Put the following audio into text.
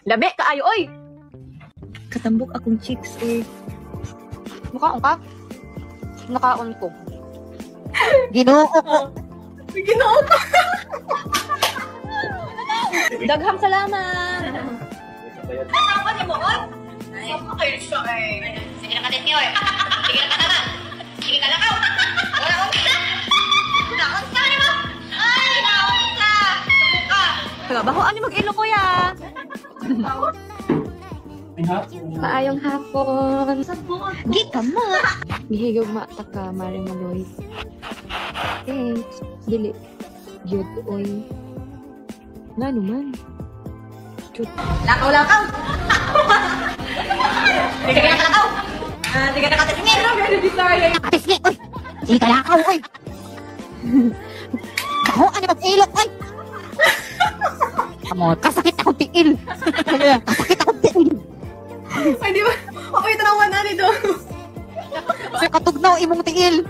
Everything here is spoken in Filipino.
Labi kaayo oy. Katambok akong chicks, eh. Mukhaon ka? Nakaon ko. Ginoo ko. Ginoo ko. Daghang salamat. Kasama ni mo, oy? Ay, siya eh. Sige na ka din niyo eh. Sige na ka naman. Sige ka lang ako. Wala akong kita. Naon ka ni mo. Ay, naon ka. Tumo ka. Bahoan ni mag-ilo kuya. Paayong hapon. Gita mo. Gihigog mata ka, Mare Maloy. Thanks. Dili. Jud, oy. Nga naman. Jud. Lakaw. Sige na ka lakaw. Sige na ka tisngin. Atisli, oy. Sige ka lakaw, oy. Ako, ano mag-ilok, oy. Amot, kasakit akong tiil. Kasakit akong tiil. Ay, di ba? Ako yung tanawan na nito. Sa katugnaw imong tiil.